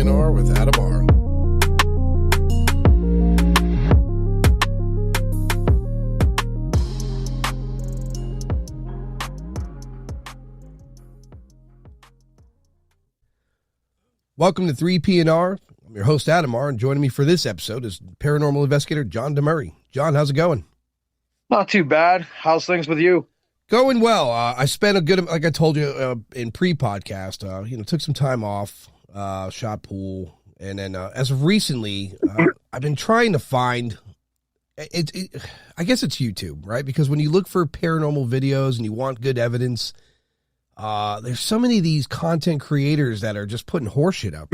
PNR with Adam R. Welcome to 3PNR. I'm your host, Adam R., and joining me for this episode is paranormal investigator John DeMuary. John, how's it going? Not too bad. How's things with you? Going well. I spent a good, like I told you in pre-podcast, took some time off, shot pool, and then as of recently, I've been trying to find, I guess it's YouTube, right? Because when you look for paranormal videos and you want good evidence, there's so many of these content creators that are just putting horseshit up.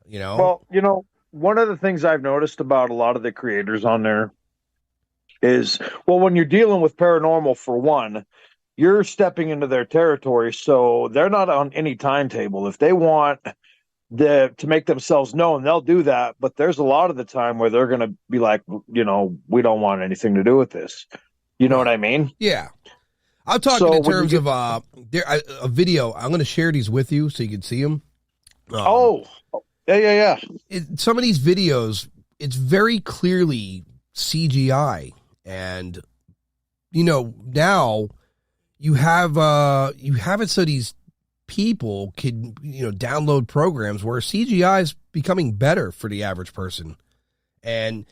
Well, one of the things I've noticed about a lot of the creators on there is, well, when you're dealing with paranormal, for one, you're stepping into their territory, so they're not on any timetable. If they want to make themselves known, they'll do that, but there's a lot of the time where they're going to be like, we don't want anything to do with this. You know what I mean? Yeah. I'm talking in terms of a video. I'm going to share these with you so you can see them. Yeah. Some of these videos, it's very clearly CGI. And, now you have it so these people can, download programs where CGI is becoming better for the average person. And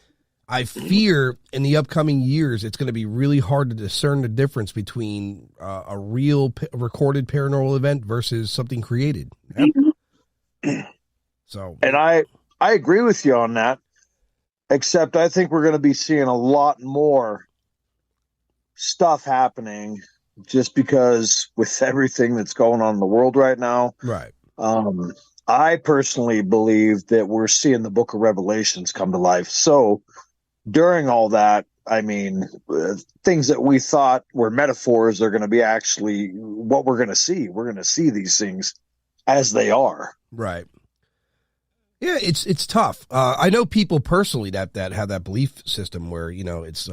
I fear in the upcoming years, it's going to be really hard to discern the difference between a real recorded paranormal event versus something created. Yep. So, and I agree with you on that. Except I think we're going to be seeing a lot more stuff happening just because with everything that's going on in the world right now. Right. I personally believe that we're seeing the book of Revelations come to life. So during all that, things that we thought were metaphors are going to be actually what we're going to see. We're going to see these things as they are. Right. Yeah, it's tough. I know people personally that have that belief system where, it's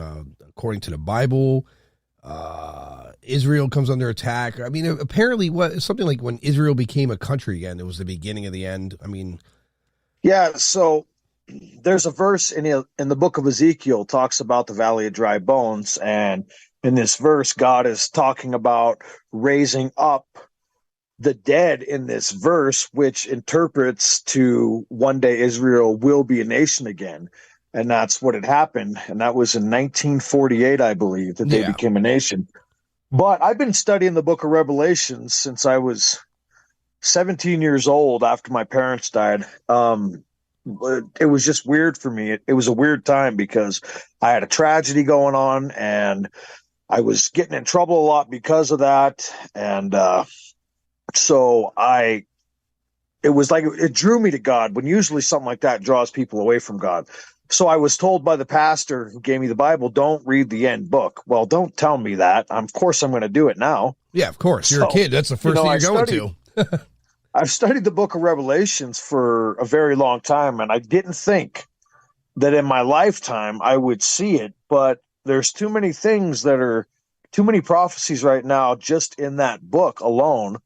according to the Bible, Israel comes under attack. Apparently something like when Israel became a country again, it was the beginning of the end. Yeah, so there's a verse in the book of Ezekiel talks about the valley of dry bones. And in this verse, God is talking about raising up the dead in this verse, which interprets to one day Israel will be a nation again. And that's what had happened. And that was in 1948, I believe, that they became a nation. But I've been studying the book of Revelation since I was 17 years old after my parents died. It was just weird for me. It was a weird time because I had a tragedy going on and I was getting in trouble a lot because of that. And, so it was like it drew me to God when usually something like that draws people away from God. So I was told by the pastor who gave me the Bible, don't read the end book. Well, don't tell me that. Of course I'm going to do it now. Yeah, of course. You're a kid. That's the first thing you're going to. I've studied the book of Revelations for a very long time, and I didn't think that in my lifetime I would see it, but there's too many prophecies right now just in that book alone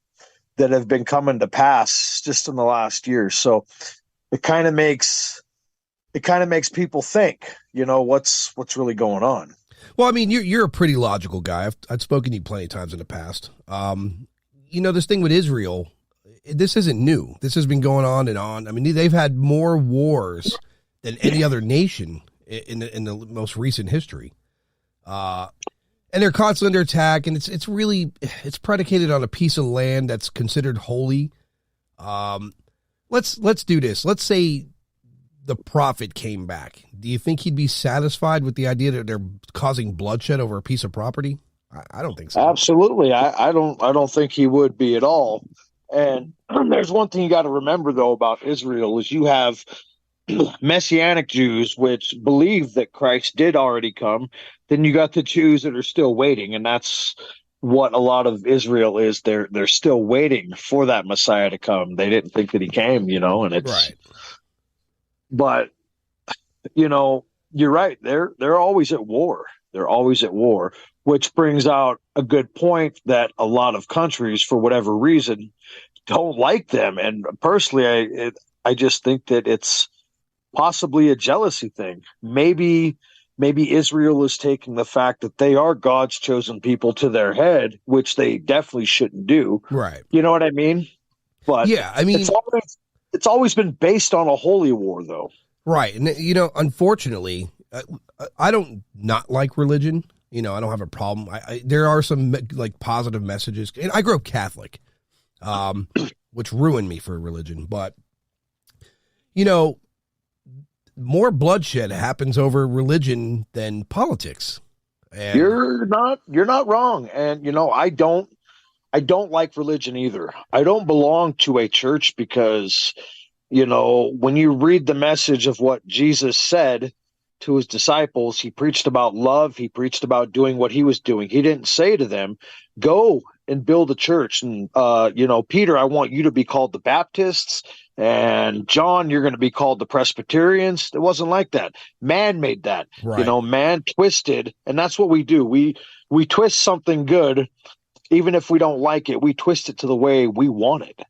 that have been coming to pass just in the last year. So it kind of makes people think, what's really going on. Well, you're a pretty logical guy. I've spoken to you plenty of times in the past. This thing with Israel, this isn't new. This has been going on and on. They've had more wars than any other nation in the most recent history. And they're constantly under attack, and it's predicated on a piece of land that's considered holy. Let's do this. Let's say the prophet came back. Do you think he'd be satisfied with the idea that they're causing bloodshed over a piece of property? I don't think so. Absolutely, I don't think he would be at all. And there's one thing you got to remember though about Israel is you have Messianic Jews, which believe that Christ did already come. Then you got the Jews that are still waiting, and that's what a lot of Israel is. They're still waiting for that Messiah to come. They didn't think that he came, and it's right. But you're right. They're always at war. They're always at war, which brings out a good point that a lot of countries, for whatever reason, don't like them. And personally, I just think that it's possibly a jealousy thing. Maybe Israel is taking the fact that they are God's chosen people to their head, which they definitely shouldn't do. Right. You know what I mean? But Yeah, I mean, it's always been based on a holy war, though. right. And, unfortunately, I don't not like religion. I don't have a problem. There are some like positive messages. And I grew up Catholic, which ruined me for religion. But, more bloodshed happens over religion than politics. And You're not wrong. And I don't like religion either. I don't belong to a church because, when you read the message of what Jesus said to his disciples, he preached about love. He preached about doing what he was doing. He didn't say to them, go and build a church. And, Peter, I want you to be called the Baptists. And John, you're going to be called the Presbyterians. It wasn't like that. Man made that. Right. Man twisted. And that's what we do. We twist something good. Even if we don't like it, we twist it to the way we want it.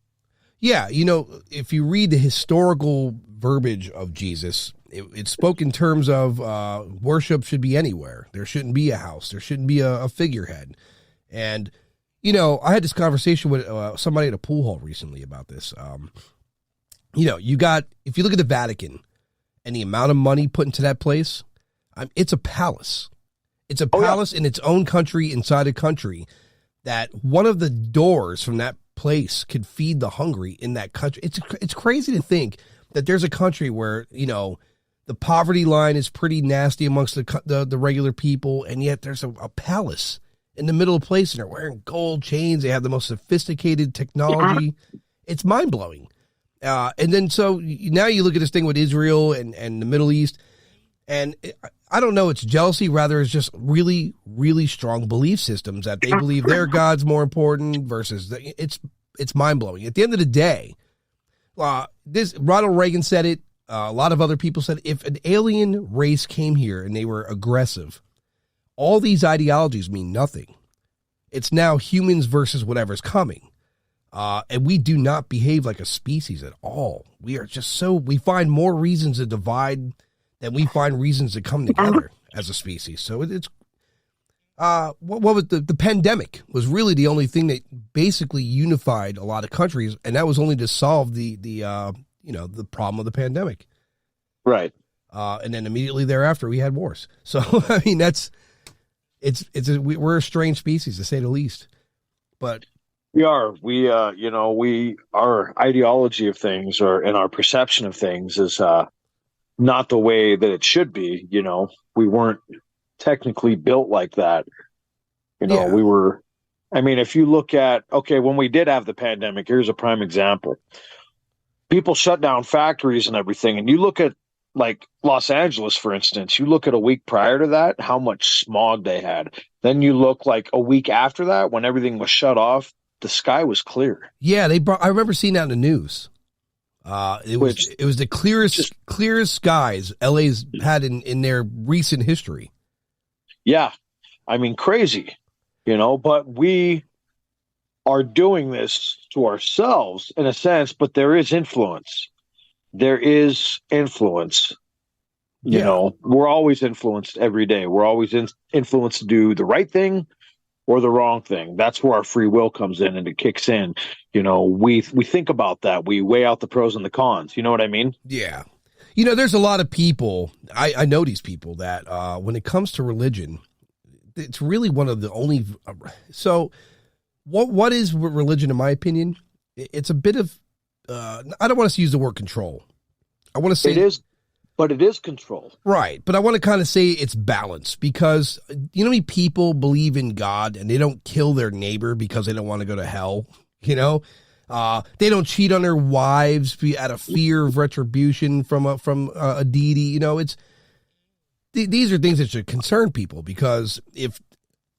Yeah, if you read the historical verbiage of Jesus, it spoke in terms of worship should be anywhere. There shouldn't be a house. There shouldn't be a figurehead. And, I had this conversation with somebody at a pool hall recently about this. If you look at the Vatican and the amount of money put into that place, it's a palace. It's a palace in its own country, inside a country, that one of the doors from that place could feed the hungry in that country. It's crazy to think that there's a country where, the poverty line is pretty nasty amongst the regular people, and yet there's a palace in the middle of the place, and they're wearing gold chains. They have the most sophisticated technology. It's mind-blowing. And then so now you look at this thing with Israel and the Middle East, and I don't know, it's jealousy. Rather, it's just really, really strong belief systems that they believe their God's more important versus it's mind blowing. At the end of the day, this Ronald Reagan said it. A lot of other people said if an alien race came here and they were aggressive, all these ideologies mean nothing. It's now humans versus whatever's coming. And we do not behave like a species at all. We are just we find more reasons to divide than we find reasons to come together as a species. So it's what was the pandemic was really the only thing that basically unified a lot of countries, and that was only to solve the problem of the pandemic. Right. And then immediately thereafter we had wars. So I mean we're a strange species to say the least. But we are. Our ideology of things and our perception of things is not the way that it should be. We weren't technically built like that. We were, if you look at, when we did have the pandemic, here's a prime example. People shut down factories and everything. And you look at like Los Angeles, for instance, you look at a week prior to that, how much smog they had. Then you look like a week after that, when everything was shut off, the sky was clear. Yeah, I remember seeing that in the news. It was the clearest skies LA's had in their recent history. Yeah, crazy, but we are doing this to ourselves in a sense, but there is influence. There is influence. We're always influenced every day. We're always influenced to do the right thing or the wrong thing. That's where our free will comes in and it kicks in. We think about that. We weigh out the pros and the cons. You know what I mean? Yeah. There's a lot of people, I know these people that when it comes to religion, it's really one of the only. So what is religion, in my opinion? It's a bit of, I don't want to use the word control. I want to say it is. But it is control. Right. But I want to kind of say it's balance because, how many people believe in God and they don't kill their neighbor because they don't want to go to hell? They don't cheat on their wives out of fear of retribution from a deity. These are things that should concern people because if,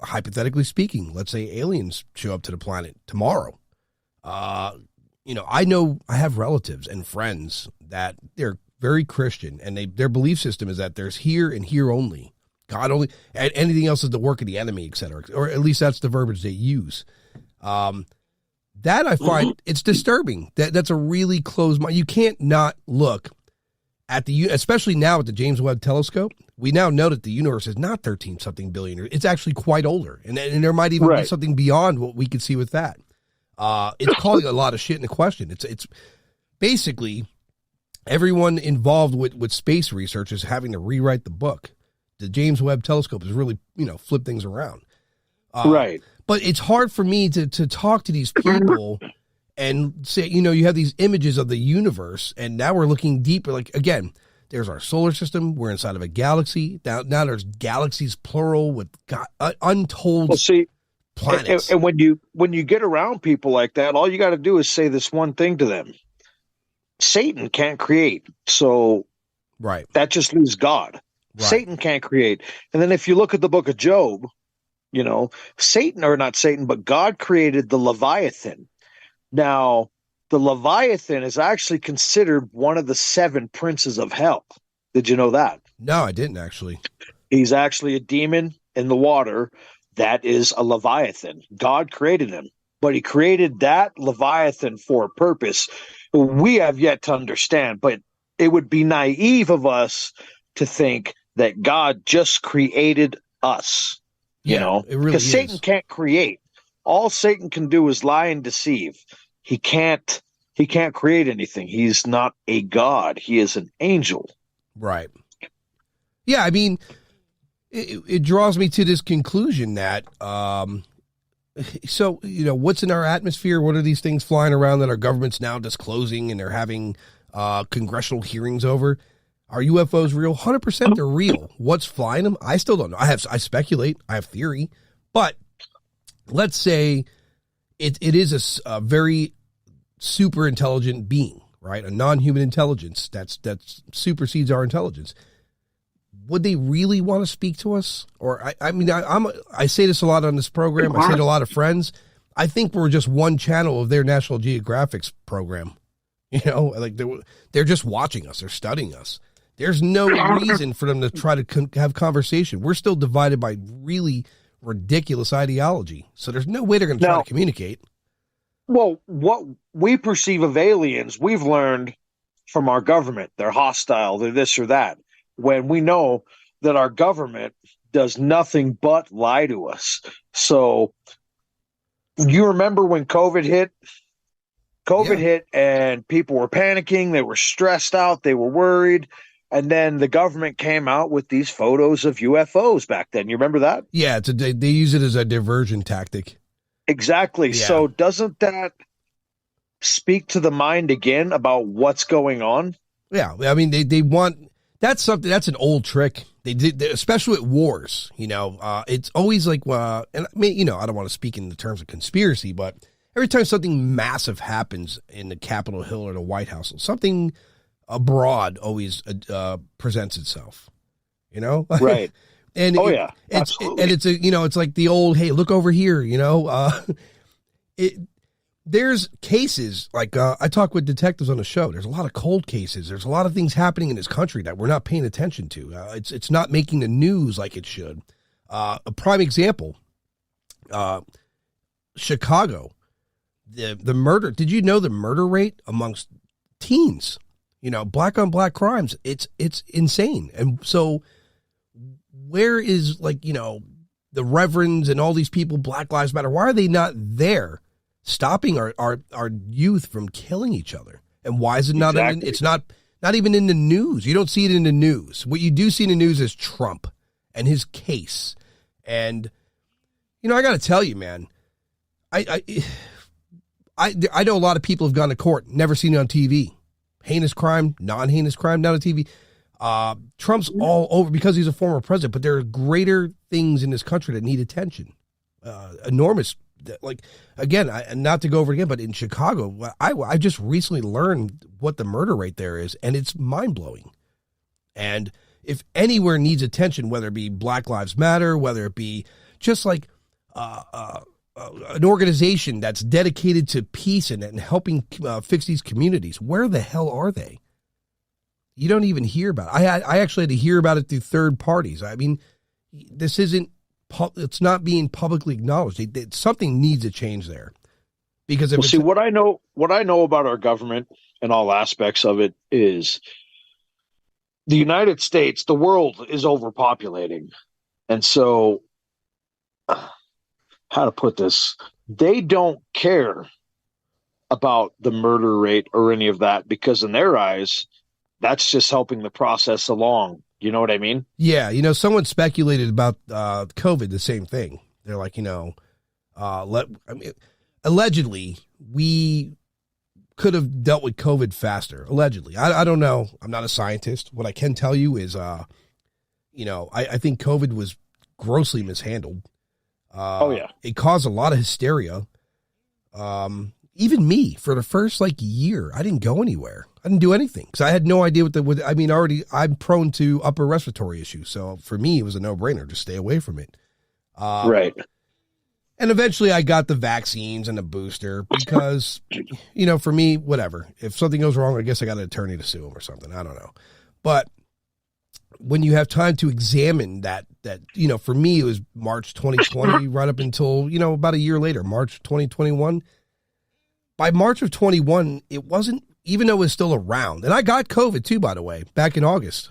hypothetically speaking, let's say aliens show up to the planet tomorrow, I know I have relatives and friends that they're very Christian, and their belief system is that there's here and here only. God only, and anything else is the work of the enemy, etc. Or at least that's the verbiage they use. That I find it's disturbing. That's a really closed mind. You can't not look at especially now with the James Webb Telescope. We now know that the universe is not 13 something billion. It's actually quite older, and there might even be something beyond what we could see with that. It's calling a lot of shit into question. It's basically everyone involved with space research is having to rewrite the book. The James Webb Telescope has really flipped things around. Right. But it's hard for me to talk to these people and say, you have these images of the universe, and now we're looking deeper. Like, again, there's our solar system. We're inside of a galaxy. Now there's galaxies, plural, with untold planets. And when you get around people like that, all you got to do is say this one thing to them. Satan can't create. So right. That just leaves God. Right. Satan can't create. And then if you look at the book of Job, Satan, or not Satan, but God created the Leviathan. Now, the Leviathan is actually considered one of the 7 princes of hell. Did you know that? No, I didn't actually. He's actually a demon in the water that is a Leviathan. God created him, but he created that Leviathan for a purpose we have yet to understand. But it would be naive of us to think that God just created us. It really because Satan can't create. All Satan can do is lie and deceive. He can't create anything. He's not a god. He is an angel. Right. Yeah, I mean, it draws me to this conclusion that, what's in our atmosphere? What are these things flying around that our government's now disclosing and they're having congressional hearings over? Are UFOs real? 100% they're real. What's flying them? I still don't know. I speculate. I have theory. But let's say it is a very super intelligent being, right? A non-human intelligence that supersedes our intelligence. Would they really want to speak to us? Or I say this a lot on this program. I say to a lot of friends. I think we're just one channel of their National Geographic's program. Like they're just watching us. They're studying us. There's no reason for them to try to have conversation. We're still divided by really ridiculous ideology. So there's no way they're going to try to communicate. Well, what we perceive of aliens, we've learned from our government. They're hostile. They're this or that. When we know that our government does nothing but lie to us. So you remember when COVID hit? COVID hit and people were panicking. They were stressed out. They were worried. And then the government came out with these photos of UFOs back then. You remember that? Yeah, they use it as a diversion tactic. Exactly. Yeah. So doesn't that speak to the mind again about what's going on? Yeah. I mean, they want, that's an old trick. They did, especially at wars, it's always like, and I mean, I don't want to speak in the terms of conspiracy, but every time something massive happens in the Capitol Hill or the White House, something abroad always presents itself, right? And it's it's like the old, hey, look over here, there's cases like I talk with detectives on the show. There's a lot of cold cases. There's a lot of things happening in this country that we're not paying attention to. It's not making the news like it should. A prime example, Chicago, the murder. Did you know the murder rate amongst teens? Black on black crimes. It's insane. And so where is the reverends and all these people, Black Lives Matter? Why are they not there stopping our youth from killing each other? And why is it not? Exactly. It's not even in the news. You don't see it in the news. What you do see in the news is Trump and his case. And, I got to tell you, man, I know a lot of people have gone to court, never seen it on TV. Heinous crime, non-heinous crime, not on TV. Trump's all over because he's a former president, but there are greater things in this country that need attention. Enormous. Like, again, not to go over it again, but in Chicago, I just recently learned what the murder rate there is, and it's mind-blowing. And if anywhere needs attention, whether it be Black Lives Matter, whether it be just like an organization that's dedicated to peace and helping fix these communities, where the hell are they? You don't even hear about it. I actually had to hear about it through third parties. I mean, this isn't, it's not being publicly acknowledged. Something needs to change there. Because well, see, what I know about our government and all aspects of it is the United States, the world is overpopulating. And so, how to put this, they don't care about the murder rate or any of that because in their eyes, that's just helping the process along. You know what I mean? Yeah. Someone speculated about COVID, the same thing. They're like, allegedly, we could have dealt with COVID faster. Allegedly. I don't know. I'm not a scientist. What I can tell you is, I think COVID was grossly mishandled. It caused a lot of hysteria. Even me, for the first year, I didn't go anywhere. I didn't do anything because I had no idea I'm prone to upper respiratory issues. So for me, it was a no-brainer. Just stay away from it. Right. And eventually I got the vaccines and the booster because, for me, whatever. If something goes wrong, I guess I got an attorney to sue him or something. I don't know. But when you have time to examine that, for me, it was March 2020 right up until, about a year later, March 2021. By March of 21, it wasn't, even though it was still around. And I got COVID too, by the way, back in August.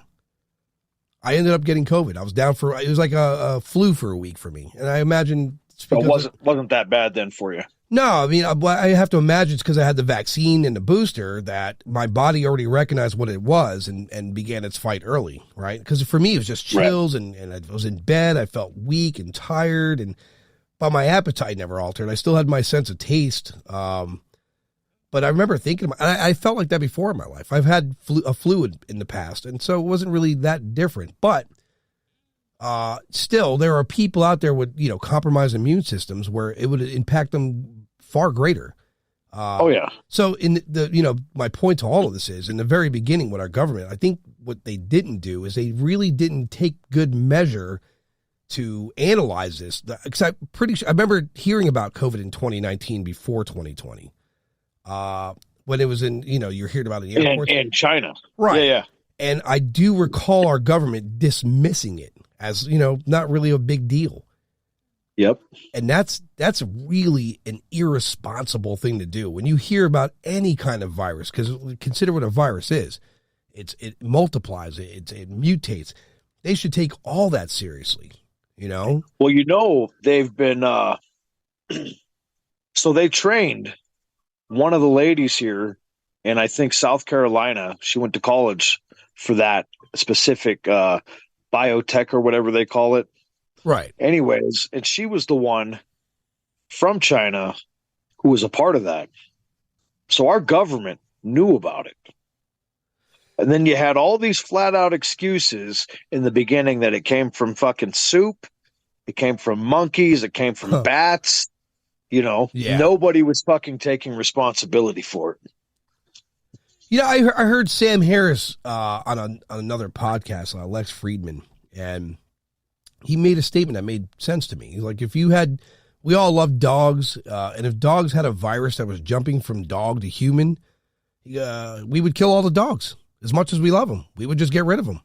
I ended up getting COVID. I was down it was like a flu for a week for me. And I imagine it wasn't that bad then for you. No, I have to imagine it's because I had the vaccine and the booster that my body already recognized what it was and began its fight early, right? Because for me, it was just chills and I was in bed. I felt weak and tired, but my appetite never altered. I still had my sense of taste. But I remember thinking, I felt like that before in my life. I've had a flu in the past, and so it wasn't really that different. But still, there are people out there with compromised immune systems where it would impact them far greater. So in my point to all of this is in the very beginning with our government, I think what they didn't do is they really didn't take good measure to analyze this. Because I'm pretty sure I remember hearing about COVID in 2019 before 2020. When it was in, you're hearing about it in airports. In China. Right. Yeah. And I do recall our government dismissing it as, not really a big deal. Yep. And that's really an irresponsible thing to do. When you hear about any kind of virus, because consider what a virus is. It multiplies, it mutates. They should take all that seriously, Well, they've been, so they trained one of the ladies here in, I think, South Carolina. She went to college for that specific biotech or whatever they call it. Right. Anyways, and she was the one from China who was a part of that. So our government knew about it. And then you had all these flat out excuses in the beginning that it came from fucking soup. It came from monkeys. It came from bats. Nobody was fucking taking responsibility for it. I heard Sam Harris on another podcast, Lex Friedman, and he made a statement that made sense to me. He's like, we all love dogs, and if dogs had a virus that was jumping from dog to human, we would kill all the dogs as much as we love them. We would just get rid of them.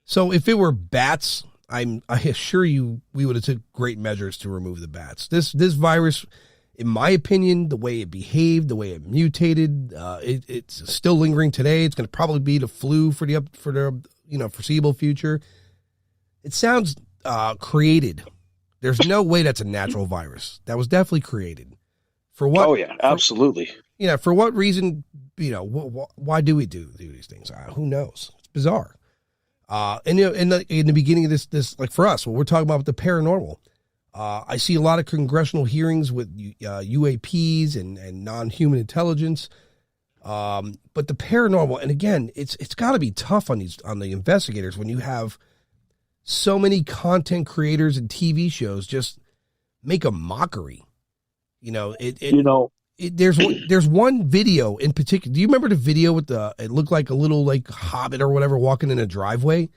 So if it were bats, I assure you we would have took great measures to remove the bats. This virus, in my opinion, the way it behaved, the way it mutated, it's still lingering today. It's going to probably be the flu for the foreseeable future. It sounds created. There's no way that's a natural virus. That was definitely created. For what? Oh yeah, absolutely. For what reason? Why do we do these things? Who knows? It's bizarre. And in the beginning of this, like for us, what we're talking about with the paranormal, I see a lot of congressional hearings with UAPs and non-human intelligence. But the paranormal, and again, it's got to be tough on the investigators when you have so many content creators and TV shows just make a mockery. There's one video in particular. Do you remember the video with it looked like a little hobbit or whatever walking in a driveway?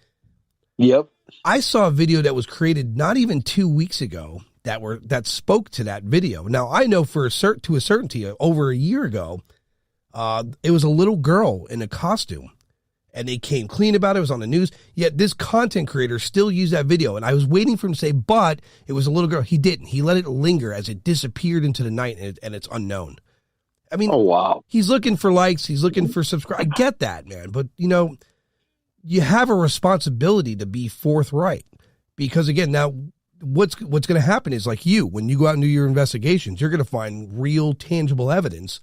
Yep. I saw a video that was created not even 2 weeks ago that spoke to that video. Now I know to a certainty over a year ago, it was a little girl in a costume, and they came clean about it. It was on the news. Yet this content creator still used that video. And I was waiting for him to say, but it was a little girl. He didn't. He let it linger as it disappeared into the night, and it's unknown. I mean, oh, wow. He's looking for likes. He's looking for subscribers. I get that, man. But, you have a responsibility to be forthright. Because, again, now what's going to happen is, like when you go out and do your investigations, you're going to find real, tangible evidence.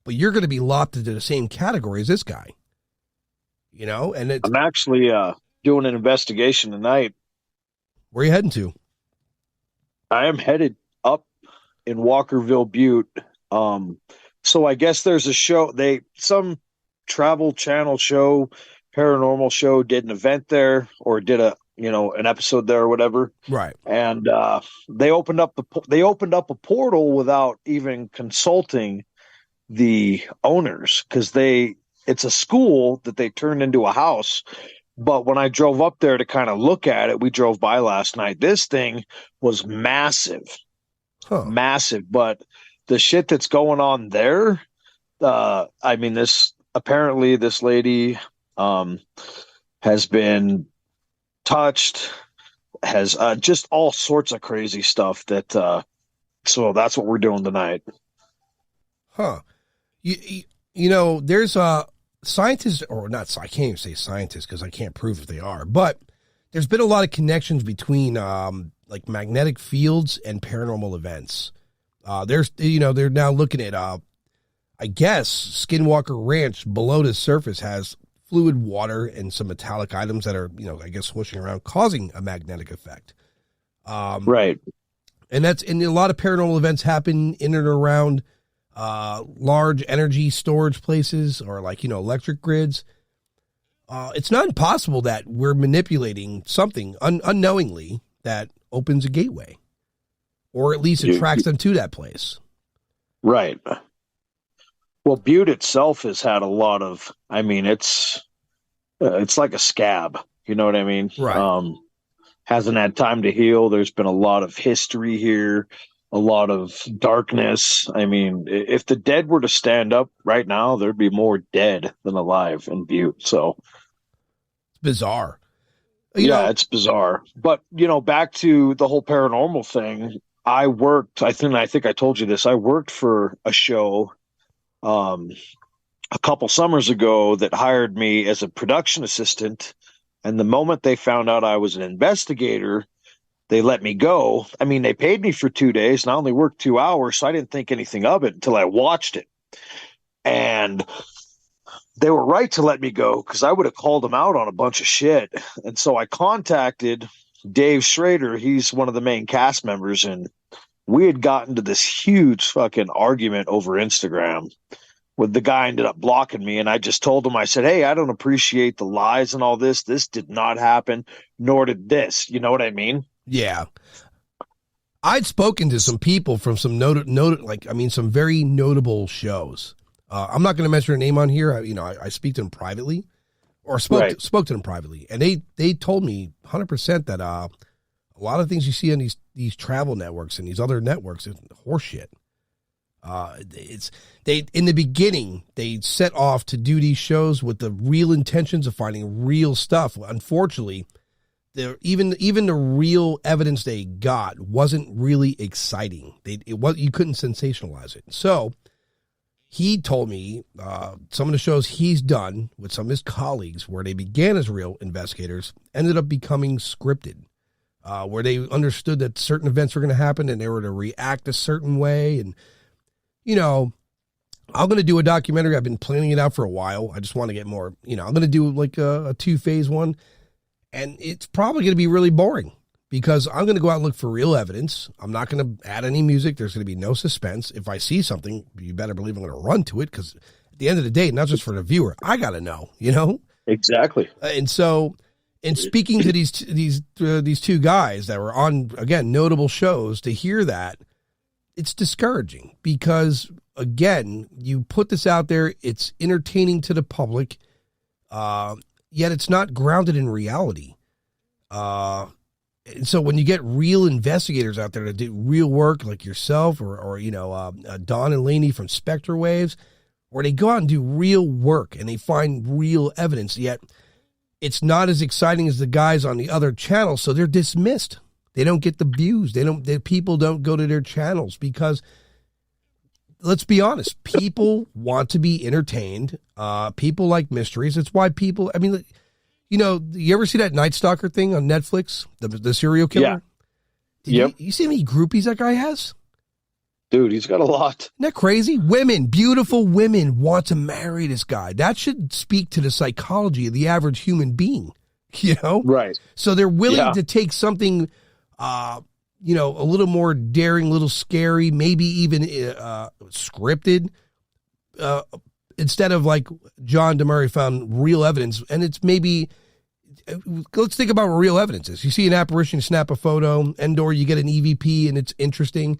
But you're going to be lopped into the same category as this guy. And I'm actually doing an investigation tonight. Where are you heading to? I am headed up in Walkerville Butte. So I guess there's a show. Some travel channel show, paranormal show, did an event there, or did an episode there or whatever. Right. And they opened up a portal without even consulting the owners, because it's a school that they turned into a house. But when I drove up there to kind of look at it, we drove by last night. This thing was massive, massive. But the shit that's going on there, this lady has been touched, has just all sorts of crazy stuff so that's what we're doing tonight. There's scientists, or not, I can't even say scientists because I can't prove if they are, but there's been a lot of connections between like magnetic fields and paranormal events. They're now looking at, I guess, Skinwalker Ranch below the surface has fluid water and some metallic items that are, I guess, swooshing around, causing a magnetic effect. Right. And a lot of paranormal events happen in and around large energy storage places, or electric grids. It's not impossible that we're manipulating something unknowingly that opens a gateway, or at least attracts them to that place. Right. Well, Butte itself has had a lot of, it's like a scab, you know what I mean? Right. Hasn't had time to heal. There's been a lot of history here, a lot of darkness. If the dead were to stand up right now, there'd be more dead than alive in Butte. So it's bizarre. It's bizarre. But, back to the whole paranormal thing, I think I told you this. I worked for a show a couple summers ago that hired me as a production assistant. And the moment they found out I was an investigator, they let me go. They paid me for 2 days, and I only worked 2 hours, so I didn't think anything of it until I watched it. And they were right to let me go, because I would have called them out on a bunch of shit. And so I contacted Dave Schrader. He's one of the main cast members, and we had gotten to this huge fucking argument over Instagram. The guy ended up blocking me, and I just told him, I said, hey, I don't appreciate the lies and all this. This did not happen, nor did this. You know what I mean? Yeah. I'd spoken to some people from some some very notable shows. I'm not going to mention their name on here. I speak to them privately, or spoke to them privately, and they told me 100% that a lot of things you see on these travel networks and these other networks is horseshit. In the beginning, they set off to do these shows with the real intentions of finding real stuff. Unfortunately, even the real evidence they got wasn't really exciting. You couldn't sensationalize it. So he told me some of the shows he's done with some of his colleagues, where they began as real investigators, ended up becoming scripted, where they understood that certain events were going to happen and they were to react a certain way. And I'm going to do a documentary. I've been planning it out for a while. I just want to get more, I'm going to do like a 2-phase one. And it's probably going to be really boring, because I'm going to go out and look for real evidence. I'm not going to add any music. There's going to be no suspense. If I see something, you better believe I'm going to run to it, because at the end of the day, not just for the viewer, I got to know, Exactly. And so, in speaking to these two guys that were on, again, notable shows, to hear that, it's discouraging, because, again, you put this out there, it's entertaining to the public, yet it's not grounded in reality. And so when you get real investigators out there to do real work, like yourself or Don and Laney from Spectre Waves, where they go out and do real work and they find real evidence, yet it's not as exciting as the guys on the other channels, so they're dismissed. They don't get the views. People don't go to their channels because, let's be honest, people want to be entertained. People like mysteries. It's why people, I mean, you know, you ever see that Night Stalker thing on Netflix, the serial killer? Yeah. You see how many groupies that guy has? Dude, he's got a lot. Isn't that crazy? Women, beautiful women want to marry this guy. That should speak to the psychology of the average human being, you know? Right. So they're willing to take something, you know, a little more daring, a little scary, maybe even scripted, instead of like John DeMuary found real evidence. And it's maybe, let's think about what real evidence is. You see an apparition, you snap a photo, and/or you get an EVP and it's interesting.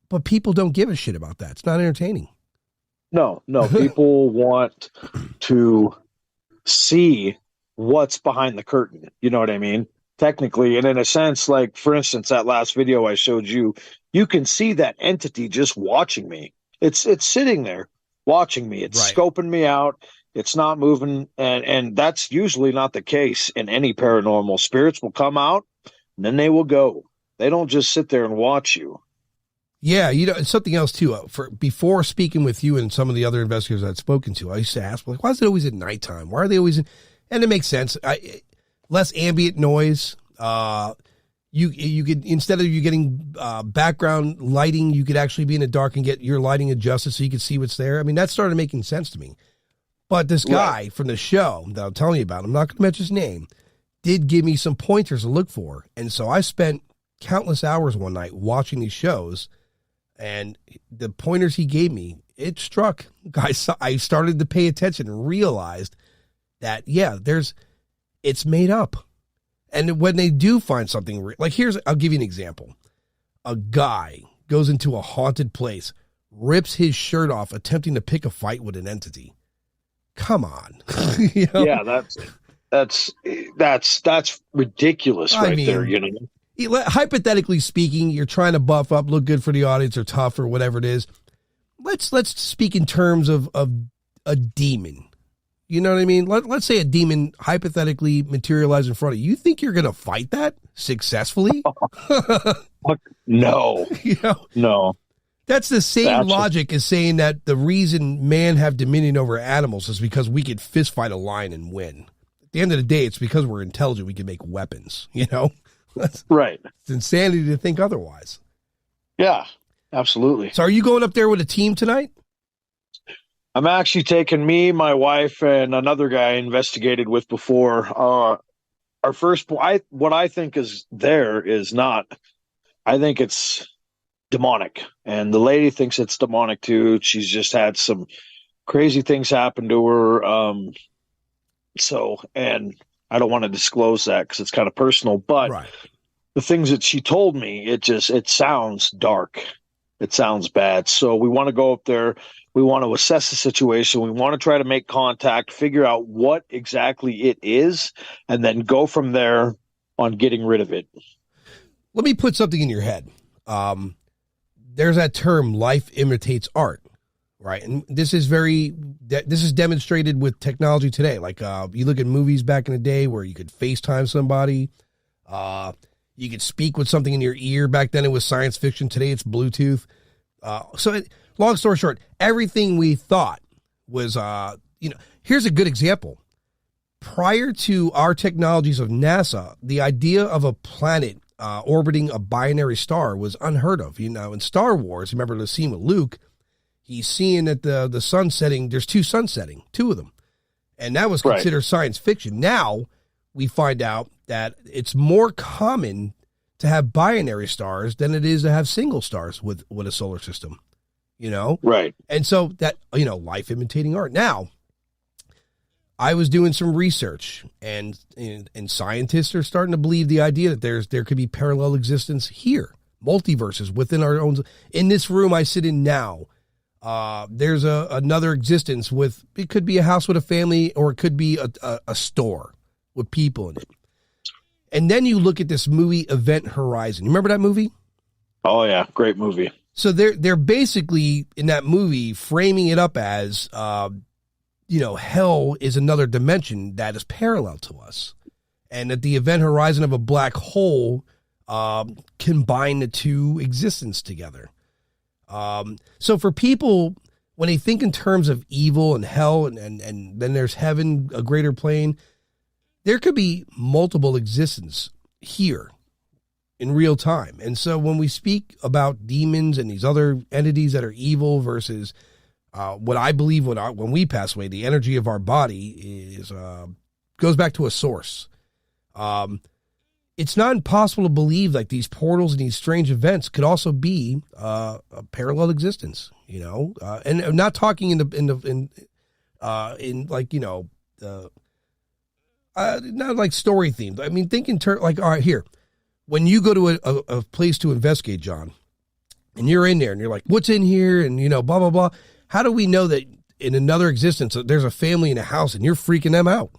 But people don't give a shit about that. It's not entertaining. No, people want to see what's behind the curtain. You know what I mean? Technically, and in a sense, like, for instance, that last video I showed you, you can see that entity just watching me. It's sitting there watching me. It's scoping me out. It's not moving. And that's usually not the case in any paranormal. Spirits will come out and then they will go. They don't just sit there and watch you. Yeah, you know, and something else too. Before speaking with you and some of the other investigators I'd spoken to, I used to ask, like, why is it always at nighttime? Why are they always in? And it makes sense. Less ambient noise. You could, instead of you getting background lighting, you could actually be in the dark and get your lighting adjusted so you could see what's there. I mean, that started making sense to me. But this guy from the show that I'm telling you about, I'm not going to mention his name, did give me some pointers to look for, and so I spent countless hours one night watching these shows. And the pointers he gave me, it struck. I started to pay attention and realized that, yeah, it's made up. And when they do find something, like I'll give you an example. A guy goes into a haunted place, rips his shirt off, attempting to pick a fight with an entity. Come on. You know? Yeah, that's ridiculous there, you know. Hypothetically speaking, you're trying to buff up, look good for the audience, or tough, or whatever it is. Let's speak in terms of a demon. You know what I mean? Let's say a demon hypothetically materialized in front of you. You think you're going to fight that successfully? No. You know? No. That's the same logic as saying that the reason man have dominion over animals is because we could fist fight a lion and win. At the end of the day, it's because we're intelligent. We can make weapons, you know? Right. It's insanity to think otherwise. Yeah, absolutely. So are you going up there with a team tonight? I'm actually taking me, my wife, and another guy I investigated with before. Our first, what I think is there is not, I think it's demonic. And the lady thinks it's demonic too. She's just had some crazy things happen to her. And I don't want to disclose that because it's kind of personal, but the things that she told me, it sounds dark. It sounds bad. So we want to go up there. We want to assess the situation. We want to try to make contact, figure out what exactly it is, and then go from there on getting rid of it. Let me put something in your head. There's that term, life imitates art. Right. And this is demonstrated with technology today. Like you look at movies back in the day where you could FaceTime somebody. You could speak with something in your ear. Back then it was science fiction. Today it's Bluetooth. Long story short, everything we thought was, here's a good example. Prior to our technologies of NASA, the idea of a planet orbiting a binary star was unheard of. You know, in Star Wars, remember the scene with Luke? He's seeing that the sun setting, there's two suns setting, two of them. And that was considered science fiction. Now we find out that it's more common to have binary stars than it is to have single stars with a solar system, you know? Right. And so that, life imitating art. Now, I was doing some research and scientists are starting to believe the idea that there could be parallel existence here, multiverses within our own. In this room I sit in now, there's another existence with, it could be a house with a family, or it could be a store with people in it. And then you look at this movie, Event Horizon. You remember that movie? Oh yeah. Great movie. So they're basically in that movie framing it up as, hell is another dimension that is parallel to us, and that the event horizon of a black hole combine the two existence together. So for people, when they think in terms of evil and hell, and then there's heaven, a greater plane, there could be multiple existences here in real time. And so when we speak about demons and these other entities that are evil versus what I believe when we pass away, the energy of our body is goes back to a source. It's not impossible to believe like these portals and these strange events could also be a parallel existence, and I'm not talking in not like story themed. I mean, think in all right, here. When you go to a place to investigate, John, and you're in there and you're like, what's in here? And, blah, blah, blah. How do we know that in another existence, there's a family in a house and you're freaking them out?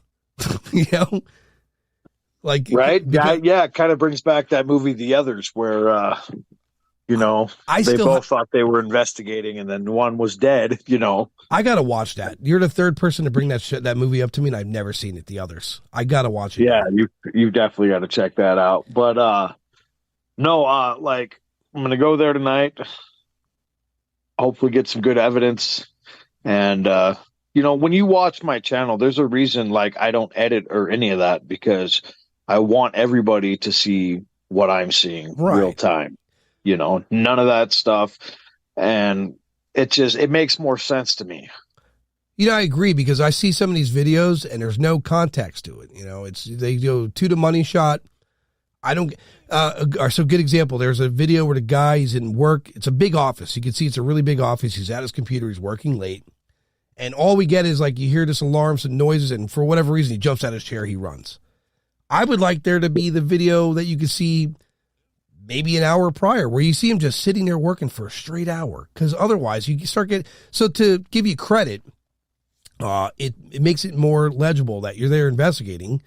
Like, right. Yeah. It kind of brings back that movie, The Others, where, they both thought they were investigating and then one was dead, I got to watch that. You're the third person to bring that movie up to me, and I've never seen it, The Others. I got to watch it. Yeah, you definitely got to check that out. But I'm going to go there tonight, hopefully get some good evidence. And, when you watch my channel, there's a reason like I don't edit or any of that, because I want everybody to see what I'm seeing real time. None of that stuff. And it makes more sense to me. I agree, because I see some of these videos and there's no context to it. They go to the money shot. I don't, so good example. There's a video where the guy, he's in work. It's a big office. You can see it's a really big office. He's at his computer. He's working late. And all we get is like, you hear this alarm, some noises. And for whatever reason, he jumps out of his chair. He runs. I would like there to be the video that you can see maybe an hour prior, where you see him just sitting there working for a straight hour. Because otherwise you start getting, so to give you credit, it makes it more legible that you're there investigating,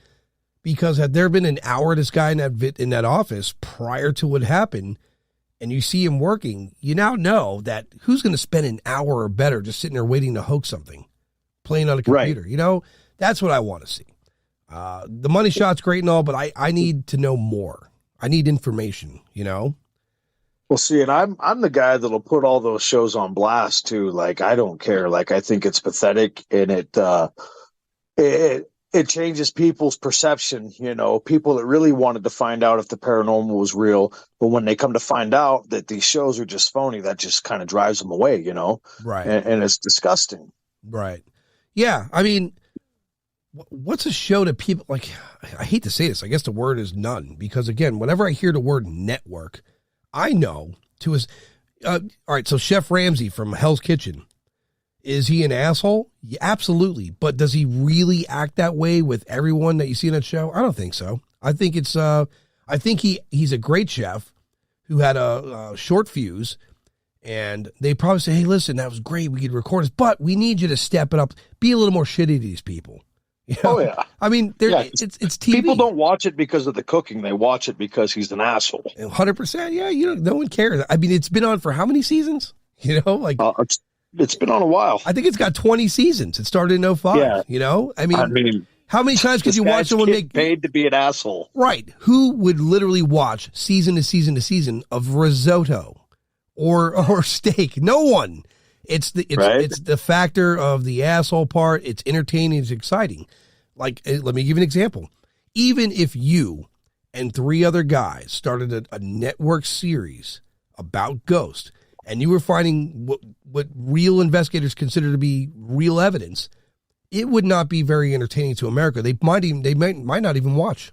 because had there been an hour, this guy in that office prior to what happened, and you see him working, you now know that who's going to spend an hour or better just sitting there waiting to hoax something, playing on a computer. Right. That's what I want to see. The money shot's great and all, but I need to know more. I need information, Well, see, and I'm the guy that'll put all those shows on blast too. Like, I don't care. Like, I think it's pathetic, and it changes people's perception. People that really wanted to find out if the paranormal was real, but when they come to find out that these shows are just phony, that just kind of drives them away. Right? And it's disgusting. Right? Yeah. I mean, what's a show that people like? I hate to say this. I guess the word is none, because again, whenever I hear the word network, I know all right. So Chef Ramsay from Hell's Kitchen, is he an asshole? Yeah, absolutely. But does he really act that way with everyone that you see in that show? I don't think so. I think he's a great chef who had a short fuse, and they probably say, hey, listen, that was great. We could record this, but we need you to step it up. Be a little more shitty to these people. Oh, yeah. I mean, it's TV. People don't watch it because of the cooking. They watch it because he's an asshole. 100%. Yeah. No one cares. I mean, it's been on for how many seasons? It's been on a while. I think it's got 20 seasons. It started in 2005. Yeah. I mean, how many times could you watch someone make paid to be an asshole? Right. Who would literally watch season to season to season of risotto or steak? No one. It's the factor of the asshole part. It's entertaining. It's exciting. Like, let me give you an example. Even if you and 3 other guys started a network series about ghosts, and you were finding what real investigators consider to be real evidence, it would not be very entertaining to America. They might not even watch.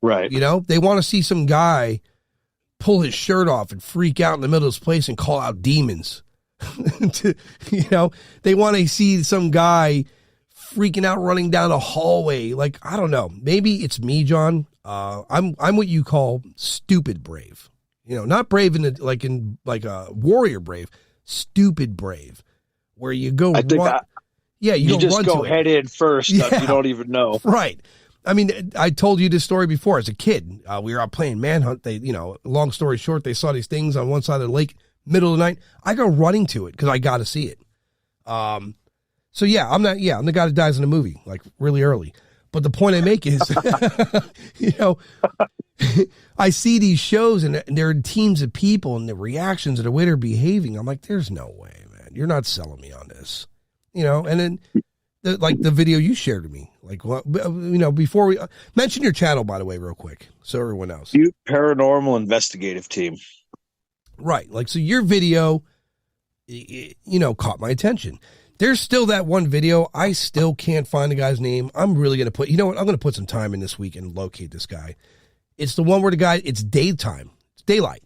Right. They want to see some guy pull his shirt off and freak out in the middle of this place and call out demons. They want to see some guy freaking out running down a hallway. Like, I don't know. Maybe it's me, John. I'm what you call stupid brave. Not brave in a warrior brave, stupid brave, where you go. You just go head in first. You don't even know. Right. I mean, I told you this story before. As a kid, we were out playing manhunt. Long story short, they saw these things on one side of the lake. middle of the night, I go running to it because I got to see it. So yeah, I'm the guy that dies in a movie, like really early. But the point I make is, you know, I see these shows and there are teams of people and the reactions and the way they're behaving. I'm like, there's no way, man. You're not selling me on this, you know? And then the video you shared with me, like, what, you know, before we mention your channel, by the way, real quick. So everyone else. Paranormal Investigative Team. Right. Like, so your video, you know, caught my attention. There's still that one video. I still can't find the guy's name. I'm really going to put, you know what? I'm going to put some time in this week and locate this guy. It's the one where the guy, it's daytime. It's daylight.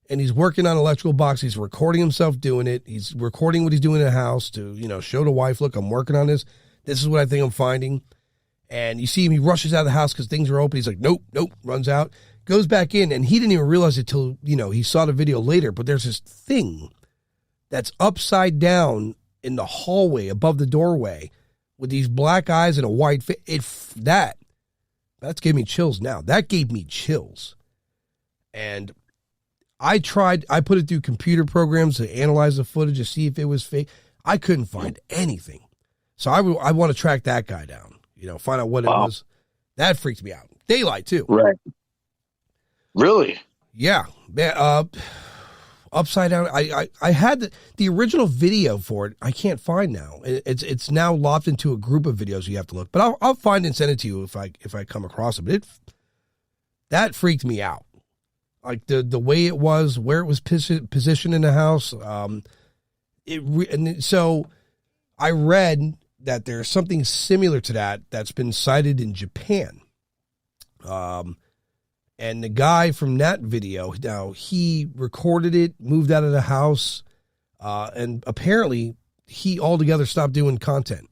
And he's working on electrical box. He's recording himself doing it. He's recording what he's doing in the house to, you know, show the wife, look, I'm working on this. This is what I think I'm finding. And you see him, he rushes out of the house because things are open. He's like, nope, runs out, goes back in. And he didn't even realize it till, you know, he saw the video later. But there's this thing that's upside down in the hallway above the doorway with these black eyes and a white face. That's giving me chills now. That gave me chills. And I put it through computer programs to analyze the footage to see if it was fake. I couldn't find anything. So I want to track that guy down, you know, find out what it was. That freaked me out. Daylight too. Right. Really? Yeah. Upside down. I had the original video for it. I can't find now. It's now lopped into a group of videos you have to look. But I'll find and send it to you if I come across it. But that freaked me out. Like the way it was, where it was positioned in the house. So I read that there's something similar to that's been cited in Japan. And the guy from that video, now he recorded it, moved out of the house, and apparently he altogether stopped doing content